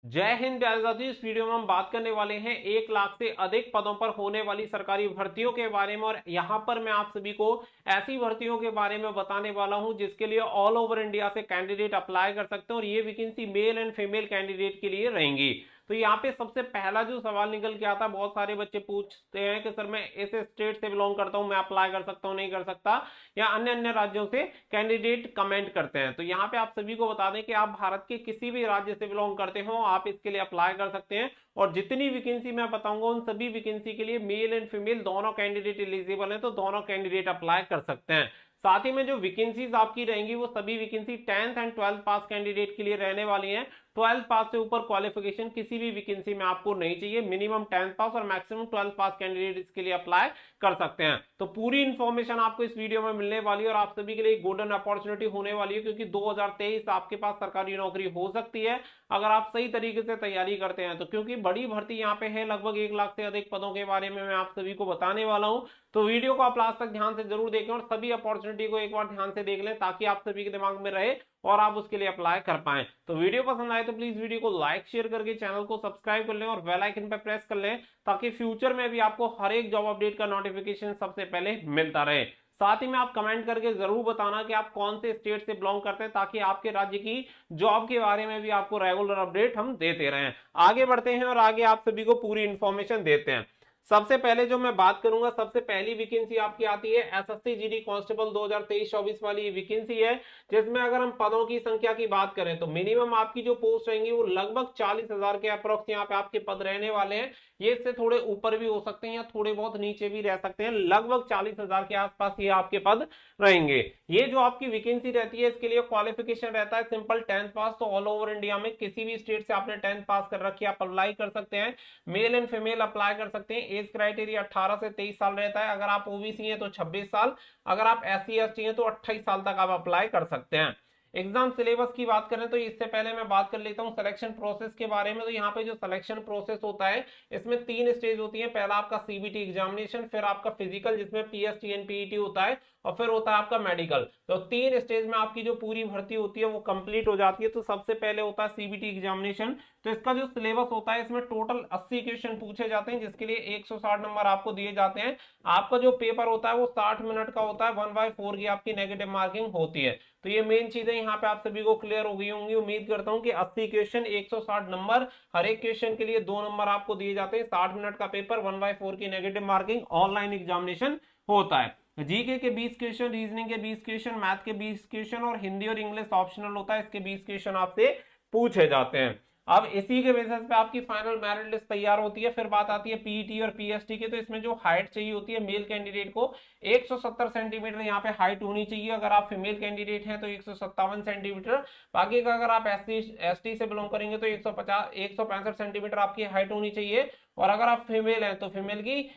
जय हिंद प्यारे साथियों। इस वीडियो में हम बात करने वाले हैं 1 लाख से अधिक पदों पर होने वाली सरकारी भर्तियों के बारे में। और यहां पर मैं आप सभी को ऐसी भर्तियों के बारे में बताने वाला हूं जिसके लिए ऑल ओवर इंडिया से कैंडिडेट अप्लाई कर सकते हैं और ये vacancy male and female candidate के लिए रहेंगी। तो यहाँ पे सबसे पहला जो सवाल निकल के आता है, बहुत सारे बच्चे पूछते हैं कि सर मैं इस स्टेट से बिलोंग करता हूं, मैं अप्लाई कर सकता हूं नहीं कर सकता, या अन्य अन्य राज्यों से कैंडिडेट कमेंट करते हैं। तो यहाँ पे आप सभी को बता दें कि आप भारत के किसी भी राज्य से बिलोंग करते हो, आप इसके लिए अप्लाई कर सकते हैं। और जितनी वैकेंसी मैं बताऊंगा उन सभी वैकेंसी के लिए मेल एंड फीमेल दोनों कैंडिडेट एलिजिबल हैं, तो दोनों कैंडिडेट अप्लाई कर सकते हैं। साथ ही में जो वैकेंसीज आपकी रहेंगी वो सभी vacancy 10th and 12th pass candidate के लिए रहने वाली हैं। 12th पास से ऊपर क्वालिफिकेशन किसी भी वैकेंसी में आपको नहीं चाहिए, मिनिमम 10th पास और मैक्सिमम 12th पास कैंडिडेट इसके लिए अप्लाई कर सकते हैं। तो पूरी इंफॉर्मेशन आपको इस वीडियो में मिलने वाली है और आप सभी के लिए गोल्डन अपॉर्चुनिटी होने वाली है, क्योंकि 2023 आपके पास सरकारी नौकरी हो सकती है अगर आप सही तरीके से तैयारी करते हैं। तो क्योंकि बड़ी भर्ती यहाँ पे है, लगभग 1 लाख से अधिक पदों के बारे में मैं आप सभी को बताने वाला हूं। तो वीडियो को आप लास्ट तक ध्यान से जरूर देखें और सभी अपॉर्चुनिटी को एक बार ध्यान से देख लें, ताकि आप सभी के दिमाग में रहे और आप उसके लिए अप्लाई कर पाएं। तो वीडियो पसंद आए तो प्लीज वीडियो को लाइक शेयर करके चैनल को सब्सक्राइब कर लें और बेल आइकन पर प्रेस कर लें, ताकि फ्यूचर में भी आपको हर एक जॉब अपडेट का नोटिफिकेशन सबसे पहले मिलता रहे। साथ ही में आप कमेंट करके जरूर बताना कि आप कौन से स्टेट से बिलोंग करते हैं, ताकि आपके राज्य की जॉब के बारे में भी आपको रेगुलर अपडेट हम देते रहें। आगे बढ़ते हैं और आगे आप सभी को पूरी इंफॉर्मेशन देते हैं। सबसे पहले जो मैं बात करूंगा, सबसे पहली वैकेंसी आपकी आती है एसएससी जीडी कांस्टेबल 2023-24 वाली वैकेंसी है, जिसमें अगर हम पदों की संख्या की बात करें तो मिनिमम आपकी जो पोस्ट रहेंगी वो लगभग 40,000 के अप्रोक्स यहाँ पे आपके पद रहने वाले हैं। ये इससे थोड़े ऊपर भी हो सकते हैं या थोड़े बहुत नीचे भी रह सकते हैं, लगभग 40,000 के आसपास ये आपके पद रहेंगे। ये जो आपकी वैकेंसी रहती है इसके लिए क्वालिफिकेशन रहता है सिंपल 10th पास। तो ऑल ओवर इंडिया में किसी भी स्टेट से आपने 10th पास कर रखी है, आप अप्लाई कर सकते हैं। मेल एंड फीमेल अप्लाई कर सकते हैं। एज क्राइटेरिया 18 से 23 साल रहता है। अगर आप ओबीसी हैं तो 26 साल, अगर आप एससी एसटी हैं तो 28 साल तक आप अप्लाई कर सकते हैं। एग्जाम सिलेबस की बात करें तो इससे पहले मैं बात कर लेता हूं सिलेक्शन प्रोसेस के बारे में। तो यहाँ पे जो सिलेक्शन प्रोसेस होता है इसमें 3 स्टेज होती है। पहला आपका सीबीटी एग्जामिनेशन, फिर आपका फिजिकल जिसमें पीएसटी एंड पीईटी होता है, और फिर होता है आपका मेडिकल। तो 3 स्टेज में आपकी जो पूरी भर्ती होती है वो कंप्लीट हो जाती है। तो सबसे पहले होता है सीबीटी एग्जामिनेशन। तो इसका जो सिलेबस होता है इसमें टोटल 80 क्वेश्चन पूछे जाते हैं, जिसके लिए 160 नंबर आपको दिए जाते हैं। आपका जो पेपर होता है वो 60 मिनट का होता है, 1/4 की आपकी नेगेटिव मार्किंग होती है। तो ये मेन चीजें यहाँ पे आप सभी को क्लियर हो गई होंगी। उम्मीद करता हूँ कि 80 क्वेश्चन 160 नंबर, हर एक क्वेश्चन के लिए 2 नंबर आपको दिए जाते हैं। 60 मिनट का पेपर, 1/4 की नेगेटिव मार्किंग, ऑनलाइन एग्जामिनेशन होता है। जीके के 20 क्वेश्चन, रीजनिंग के 20 क्वेश्चन, मैथ के 20 क्वेश्चन और हिंदी और इंग्लिश ऑप्शनल होता है, इसके 20 क्वेश्चन आपसे पूछे जाते हैं। अब इसी के बेसिस पे आपकी फाइनल मेरिट लिस्ट तैयार होती है। फिर बात आती है पीईटी और पीएसटी की। तो इसमें जो हाइट चाहिए होती है मेल कैंडिडेट को 170 सेंटीमीटर यहाँ पे हाइट होनी चाहिए। अगर आप फीमेल कैंडिडेट हैं तो 157 सेंटीमीटर। बाकी का अगर आप एसटी से बिलोंग करेंगे तो 165 सेंटीमीटर आपकी हाइट होनी चाहिए। और अगर आप फीमेल हैं तो फीमेल की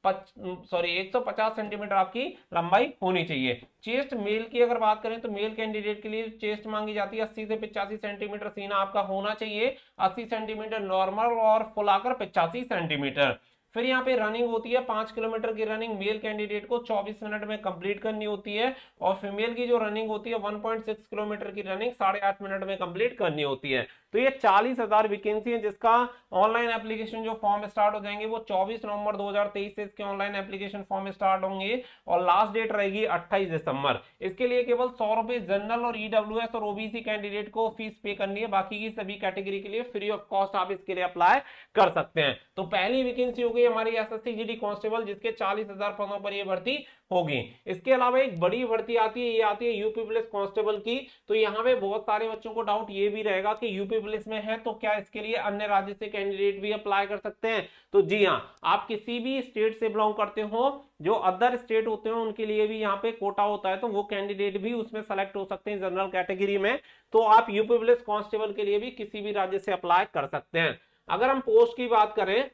150 सेंटीमीटर आपकी लंबाई होनी चाहिए। चेस्ट मेल की अगर बात करें तो मेल कैंडिडेट के लिए चेस्ट मांगी जाती है 80 से 85 सेंटीमीटर सीना आपका होना चाहिए, 80 सेंटीमीटर नॉर्मल और फुल आकर 85 सेंटीमीटर। फिर यहाँ पे रनिंग होती है 5 किलोमीटर की रनिंग मेल कैंडिडेट को 24 मिनट में कंप्लीट करनी होती है। और फीमेल की जो रनिंग होती है 1.6 किलोमीटर की रनिंग 8.5 मिनट में कंप्लीट करनी होती है। तो ये 40,000 वैकेंसी है, जिसका ऑनलाइन एप्लीकेशन जो फॉर्म स्टार्ट हो जाएंगे वो 24 नवंबर 2023 से इसके ऑनलाइन एप्लीकेशन फॉर्म स्टार्ट होंगे और लास्ट डेट रहेगी 28 दिसंबर। इसके लिए केवल 100 रुपए जनरल और ईडब्ल्यूएस और ओबीसी कैंडिडेट को फीस पे करनी है। बाकी की सभी कैटेगरी के लिए फ्री ऑफ कॉस्ट आप इसके लिए अप्लाई कर सकते हैं। तो पहली वैकेंसी हो गई हमारी एसएससी जीडी कांस्टेबल, जिसके 40,000 पदों पर यह भर्ती होगी। इसके अलावा एक बड़ी भर्ती आती है, ये आती है यूपी पुलिस कांस्टेबल की। तो यहाँ पे बहुत सारे बच्चों को डाउट ये भी रहेगा कि यूपी पुलिस में है तो क्या इसके लिए अन्य राज्य से कैंडिडेट भी अप्लाई कर सकते हैं। तो जी हाँ, आप किसी भी स्टेट से बिलोंग करते हो, जो अदर स्टेट होते हैं उनके लिए भी यहाँ पे कोटा होता है, तो वो कैंडिडेट भी उसमें सेलेक्ट हो सकते हैं जनरल कैटेगरी में। तो आप यूपी पुलिस कांस्टेबल के लिए भी किसी भी राज्य से अप्लाई कर सकते हैं। अगर हम पोस्ट की बात करें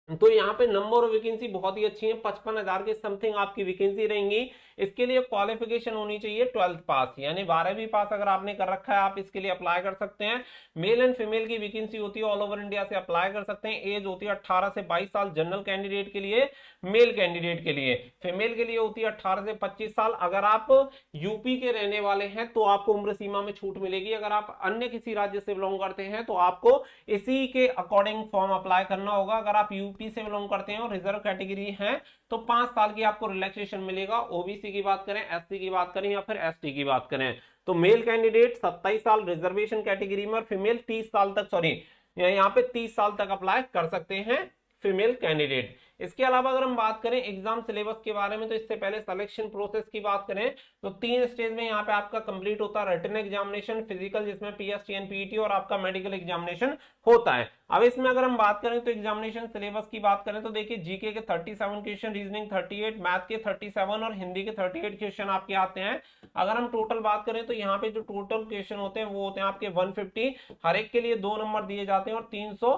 तो यहाँ पे नंबर ऑफ वैकेंसी बहुत ही अच्छी है, 55,000 के समथिंग आपकी वैकेंसी रहेंगी। इसके लिए क्वालिफिकेशन होनी चाहिए 12th पास, यानी 12वीं पास अगर आपने कर रखा है आप इसके लिए अप्लाई कर सकते हैं। मेल एंड फीमेल की वैकेंसी होती है, ऑल ओवर इंडिया से अप्लाई कर सकते हैं। एज होती है 18 से 22 साल जनरल कैंडिडेट के लिए, मेल कैंडिडेट के लिए। फीमेल के लिए होती है 18 से 25 साल। अगर आप यूपी के रहने वाले हैं तो आपको उम्र सीमा में छूट मिलेगी, अगर आप अन्य किसी राज्य से बिलोंग करते हैं तो आपको इसी के अकॉर्डिंग फॉर्म अप्लाई करना होगा। अगर आप यूपी से बिलोंग करते हैं और रिजर्व कैटेगरी है तो 5 साल की आपको रिलैक्सेशन मिलेगा। ओबीसी की बात करें, एससी की बात करें या फिर एसटी की बात करें तो मेल कैंडिडेट 27 साल रिजर्वेशन कैटेगरी में और फीमेल 30 साल तक, सॉरी यहाँ पे 30 साल तक अप्लाई कर सकते हैं फीमेल कैंडिडेट। इसके अलावा अगर हम बात करें एग्जाम सिलेबस के बारे में तो इससे पहले सिलेक्शन प्रोसेस की बात करें तो 3 स्टेज में यहाँ पे आपका कंप्लीट होता है। रिटन एग्जामिनेशन, फिजिकल जिसमें पीएसटीएन पीईटी और आपका मेडिकल एग्जामिनेशन होता है। अब इसमें अगर हम बात करें तो एग्जामिनेशन सिलेबस की बात करें तो देखिए जीके के 37 क्वेश्चन, रीजनिंग 38, मैथ के 37 और हिंदी के 38 क्वेश्चन आपके आते हैं। अगर हम टोटल बात करें तो यहाँ पे जो टोटल क्वेश्चन होते हैं वो होते हैं आपके 150, हर एक के लिए 2 नंबर दिए जाते हैं और 300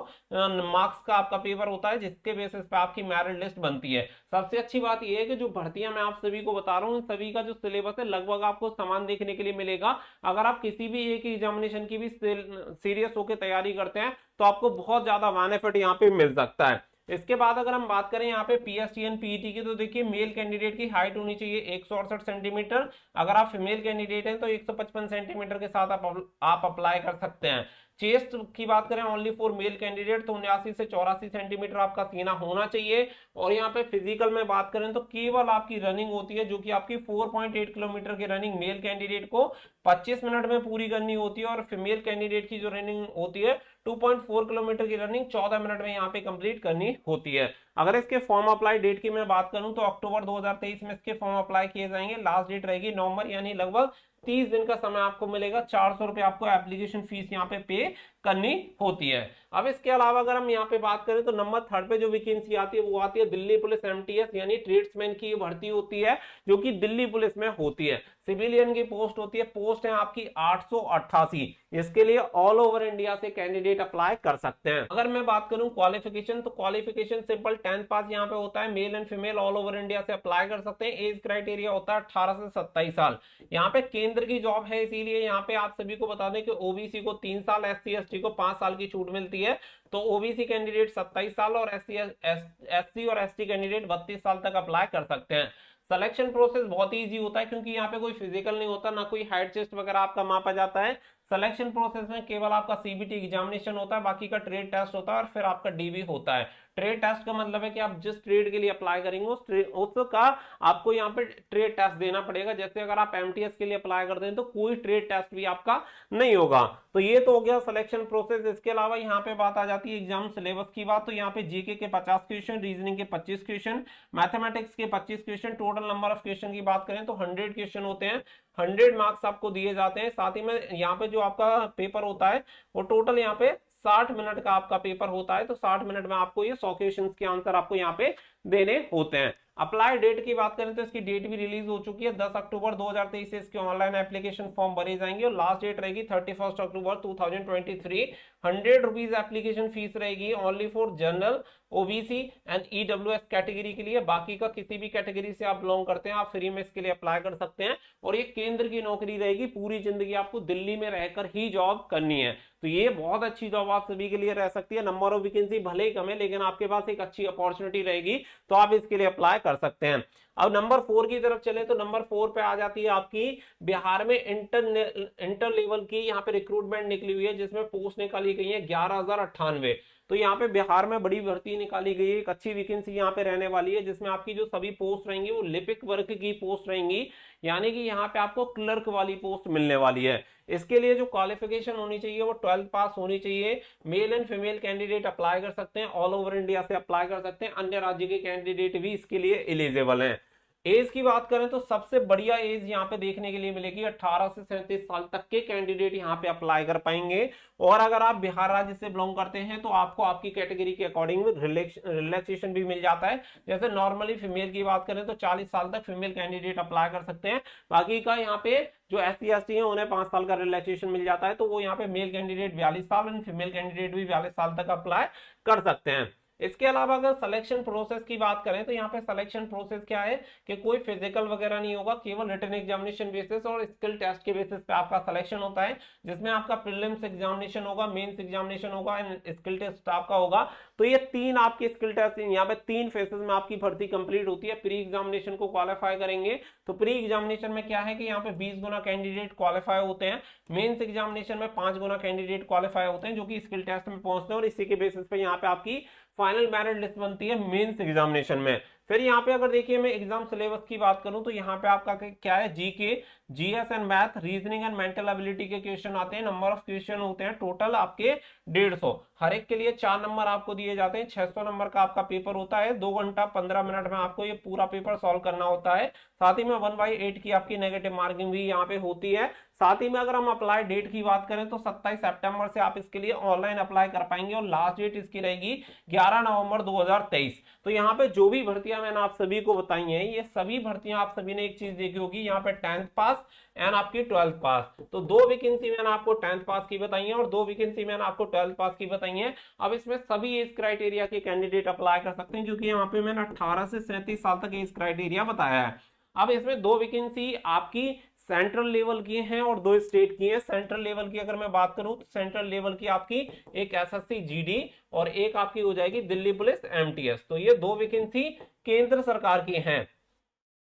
मार्क्स का आपका पेपर होता है जिसके बेसिस पे आपकी मेरिट लिस्ट बनती है। सबसे अच्छी बात यह है कि जो भर्तियां मैं आप सभी को बता रहा हूँ सभी का जो सिलेबस है लगभग आपको समान देखने के लिए मिलेगा। अगर आप किसी भी एक एग्जामिनेशन की भी सीरियस होकर तैयारी करते हैं तो आपको बहुत ज्यादा बेनिफिट यहाँ पे मिल सकता है। इसके बाद अगर हम बात करें यहाँ पे पीएसटीएन पीईटी की तो देखिए मेल कैंडिडेट की हाइट होनी चाहिए 168 सेंटीमीटर, अगर आप फीमेल कैंडिडेट हैं तो 155 सेंटीमीटर के साथ आप अप्लाई कर सकते हैं। चेस्ट की बात करें ओनली फॉर मेल कैंडिडेट तो 79 से 84 सेंटीमीटर आपका सीना होना चाहिए। और यहाँ पे फिजिकल में बात करें तो केवल आपकी रनिंग होती है जो कि आपकी 4.8 किलोमीटर की रनिंग मेल कैंडिडेट को 25 मिनट में पूरी करनी होती है और फीमेल कैंडिडेट की जो रनिंग होती है 2.4 किलोमीटर की रनिंग 14 मिनट में यहाँ पे कंप्लीट करनी होती है। अगर इसके फॉर्म अप्लाई डेट की मैं बात करूं तो अक्टूबर 2023 में इसके फॉर्म अप्लाई किए जाएंगे। लास्ट डेट रहेगी नवंबर, यानी लगभग 30 दिन का समय आपको मिलेगा। 400 रुपए आपको एप्लीकेशन फीस यहाँ पे करनी होती है। अब इसके अलावा अगर हम यहाँ पे बात करें तो नंबर 3 पे जो वैकेंसी आती है वो आती है दिल्ली पुलिस एमटीएस, यानी ट्रेड्समैन की भर्ती होती है जो कि दिल्ली पुलिस में होती है। सिविलियन की पोस्ट होती है, पोस्ट है आपकी 888। इसके लिए ऑल ओवर इंडिया से कैंडिडेट अप्लाई कर सकते हैं। अगर मैं बात करूं क्वालिफिकेशन तो क्वालिफिकेशन सिंपल 10th पास यहाँ पे होता है। Male and female all over India से अप्लाई कर सकते हैं। एज क्राइटेरिया होता है 18 से 27 साल। यहाँ पे केंद्र की जॉब है इसीलिए यहाँ पे आप सभी को बता दें कि ओबीसी को 3 साल, एससी एसटी को 5 साल की छूट मिलती है। तो ओबीसी कैंडिडेट 27 साल और एससी और एसटी कैंडिडेट 32 साल तक अप्लाई कर सकते हैं। सिलेक्शन प्रोसेस बहुत ही इजी होता है क्योंकि यहाँ पे कोई फिजिकल नहीं होता, ना कोई हाइट चेस्ट वगैरह आपका मापा जाता है। सिलेक्शन प्रोसेस में केवल आपका सीबीटी एग्जामिनेशन होता है, बाकी का ट्रेड टेस्ट होता है और फिर आपका डीवी होता है। ट्रेड टेस्ट का मतलब है कि आप जिस ट्रेड के लिए अप्लाई करेंगे उसका आपको यहाँ पे ट्रेड टेस्ट देना पड़ेगा। जैसे अगर आप एमटीएस के लिए अप्लाई करते हैं तो कोई ट्रेड टेस्ट भी आपका नहीं होगा। तो ये तो हो गया सिलेक्शन प्रोसेस। इसके अलावा यहाँ पे बात आ जाती है एग्जाम सिलेबस की बात, तो यहाँ पे जीके के 50 क्वेश्चन, रीजनिंग के 25 क्वेश्चन, मैथमेटिक्स के 25 question, total number of question की बात करें तो 100 क्वेश्चन होते हैं। 100 मार्क्स आपको दिए जाते हैं। साथ ही में यहाँ पे जो आपका पेपर होता है वो टोटल यहाँ पे 60 मिनट का आपका पेपर होता है। तो 60 मिनट में आपको ये 100 क्वेश्चन के आंसर आपको यहाँ पे देने होते हैं। अप्लाई डेट की बात करें तो इसकी डेट भी रिलीज हो चुकी है। 10 अक्टूबर 2023 से इसके ऑनलाइन एप्लीकेशन फॉर्म भरे जाएंगे और लास्ट डेट रहेगी 31 अक्टूबर 2023। 100 रुपीज एप्लीकेशन फीस रहेगी only for general, OBC and EWS category के लिए। बाकी का किसी भी कैटेगरी से आप बिलोंग करते हैं आप फ्री में इसके लिए अप्लाई कर सकते हैं। और ये केंद्र की नौकरी रहेगी, पूरी जिंदगी आपको दिल्ली में रहकर ही जॉब करनी है। तो ये बहुत अच्छी जॉब आप सभी के लिए रह सकती है। नंबर ऑफ वैकेंसी भले ही कम है लेकिन आपके पास एक अच्छी अपॉर्चुनिटी रहेगी तो आप इसके लिए अप्लाई कर सकते हैं। अब नंबर 4 की तरफ चले तो नंबर 4 पे आ जाती है आपकी बिहार में इंटर लेवल की यहाँ पे रिक्रूटमेंट निकली हुई है जिसमें पोस्ट निकाली गई है 11,098। तो यहाँ पे बिहार में बड़ी भर्ती निकाली गई है, एक अच्छी वैकेंसी यहाँ पे रहने वाली है जिसमें आपकी जो सभी पोस्ट रहेंगी वो लिपिक वर्ग की पोस्ट रहेंगी, यानी कि यहाँ पे आपको क्लर्क वाली पोस्ट मिलने वाली है। इसके लिए जो क्वालिफिकेशन होनी चाहिए वो 12th पास होनी चाहिए। Male and female candidate apply कर सकते हैं, ऑल ओवर इंडिया से अप्लाई कर सकते हैं, अन्य राज्य के कैंडिडेट भी इसके लिए एलिजिबल हैं। एज की बात करें तो सबसे बढ़िया एज यहाँ पे देखने के लिए मिलेगी 18 से 37 साल तक के कैंडिडेट यहाँ पे अप्लाई कर पाएंगे। और अगर आप बिहार राज्य से बिलोंग करते हैं तो आपको आपकी कैटेगरी के अकॉर्डिंग रिलैक्सेशन भी मिल जाता है। जैसे नॉर्मली फीमेल की बात करें तो 40 साल तक फीमेल कैंडिडेट अप्लाई कर सकते हैं। बाकी का यहाँ पे जो एससी एसटी है उन्हें 5 साल का रिलैक्सेशन मिल जाता है। तो वो यहाँ पे मेल कैंडिडेट 42 साल एंड फीमेल कैंडिडेट भी 42 साल तक अप्लाई कर सकते हैं। इसके अलावा अगर सिलेक्शन प्रोसेस की बात करें तो यहाँ पे सिलेक्शन प्रोसेस क्या है कि कोई फिजिकल वगैरह नहीं होगा, केवल रिटन एग्जामिनेशन बेसिस और स्किल टेस्ट के बेसिस पे आपका सिलेक्शन होता है, जिसमें आपका प्रीलिम्स एग्जामिनेशन होगा, मेंस एग्जामिनेशन होगा एंड स्किल टेस्ट आपका होगा। तो ये तीन आपके स्किल टेस्ट यहाँ पे 3 फेसेस में आपकी भर्ती कंप्लीट होती है। प्री एग्जामिनेशन को क्वालिफाई करेंगे तो प्री एग्जामिनेशन में क्या है कि यहाँ पे 20 गुना कैंडिडेट क्वालिफाई होते हैं, मेंस एग्जामिनेशन में 5 गुना कैंडिडेट क्वालिफाई होते हैं जो कि स्किल टेस्ट में पहुंचते हैं, और इसी के बेसिस पे यहाँ पे आपकी फाइनल मेरिट लिस्ट बनती है मेंस एग्जामिनेशन में। फिर यहाँ पे अगर देखिए मैं एग्जाम सिलेबस की बात करूं तो यहाँ पे आपका क्या है, GK, GS and math, reasoning and mental ability के क्वेश्चन आते हैं। नंबर ऑफ क्वेश्चन होते हैं टोटल आपके 150, हर एक के लिए 4 नंबर आपको दिए जाते हैं। 600 नंबर का आपका पेपर होता है, 2 घंटा 15 मिनट में आपको ये पूरा पेपर सॉल्व करना होता है। साथ ही में 1/8 की आपकी नेगेटिव मार्किंग भी यहाँ पे होती है। साथ ही में अगर हम अप्लाई डेट की बात करें तो 27 सितंबर से आप इसके लिए ऑनलाइन अप्लाई कर पाएंगे, और लास्ट डेट इसकी रहेगी 11 नवंबर 2023। तो यहाँ पे जो भी भर्तियां मैंने आप सभी को बताई हैं, ये सभी भर्तियां आप सभी ने एक चीज देखी होगी, यहाँ पे 10th पास एंड आपकी 12th पास। तो 2 वैकेंसी मैंने आपको 10th पास की बताई है और 2 वैकेंसी मैंने आपको 12th पास की बताई है। अब इसमें सभी एज क्राइटेरिया के कैंडिडेट अप्लाई कर सकते हैं, क्योंकि यहाँ पे मैंने 18 से 37 साल तक एज क्राइटेरिया बताया है। अब इसमें 2 वैकेंसी आपकी सेंट्रल लेवल की हैं और 2 स्टेट की हैं। सेंट्रल लेवल की अगर मैं बात करूं तो सेंट्रल लेवल की आपकी एक एसएससी जीडी और एक आपकी हो जाएगी दिल्ली पुलिस एमटीएस। तो ये 2 वैकेंसी केंद्र सरकार की हैं,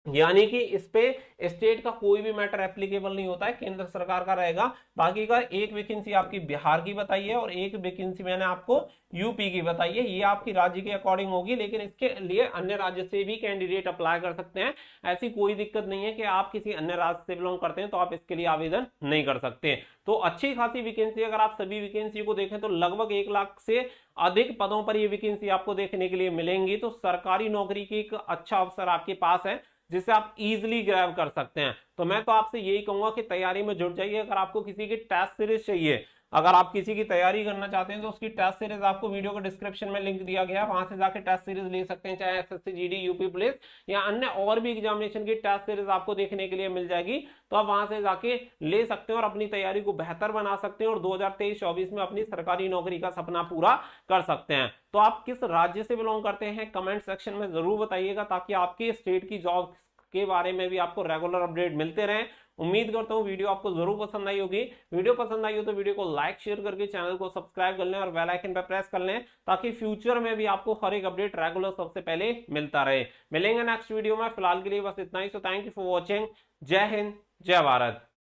यानी कि इस पे स्टेट का कोई भी मैटर एप्लीकेबल नहीं होता है, केंद्र सरकार का रहेगा। बाकी का एक वैकेंसी आपकी बिहार की बताई है और एक वैकेंसी मैंने आपको यूपी की बताई है। ये आपकी राज्य के अकॉर्डिंग होगी, लेकिन इसके लिए अन्य राज्य से भी कैंडिडेट अप्लाई कर सकते हैं। ऐसी कोई दिक्कत नहीं है कि आप किसी अन्य राज्य से बिलोंग करते हैं तो आप इसके लिए आवेदन नहीं कर सकते। तो अच्छी खासी वैकेंसी, अगर आप सभी वैकेंसी को देखें तो लगभग 1 लाख से अधिक पदों पर ये वैकेंसी आपको देखने के लिए मिलेंगी। तो सरकारी नौकरी की एक अच्छा अवसर आपके पास है जिसे आप इजीली ग्रैब कर सकते हैं। तो मैं तो आपसे यही कहूंगा कि तैयारी में जुट जाइए। अगर आपको किसी की टेस्ट सीरीज चाहिए, अगर आप किसी की तैयारी करना चाहते हैं तो उसकी टेस्ट सीरीज आपको वीडियो के डिस्क्रिप्शन में लिंक दिया गया है, वहां से जाके टेस्ट सीरीज ले सकते हैं, चाहे एसएससी जीडी, यूपी पुलिस या अन्य और भी एग्जामिनेशन की टेस्ट सीरीज आपको देखने के लिए मिल जाएगी। तो आप वहां से जाके ले सकते हैं और अपनी तैयारी को बेहतर बना सकते हैं और 2023-24 में अपनी सरकारी नौकरी का सपना पूरा कर सकते हैं। तो आप किस राज्य से बिलोंग करते हैं कमेंट सेक्शन में जरूर बताइएगा, ताकि आपकी स्टेट की जॉब के बारे में भी आपको रेगुलर अपडेट मिलते रहें। उम्मीद करता हूं वीडियो आपको जरूर पसंद आई होगी। वीडियो पसंद आई हो तो वीडियो को लाइक शेयर करके चैनल को सब्सक्राइब कर लें और बेल आइकन पर प्रेस कर लें, ताकि फ्यूचर में भी आपको हर एक अपडेट रेगुलर सबसे पहले मिलता रहे। मिलेंगे नेक्स्ट वीडियो में, फिलहाल के लिए बस इतना ही। So thank you for watching. जय हिंद, जय भारत।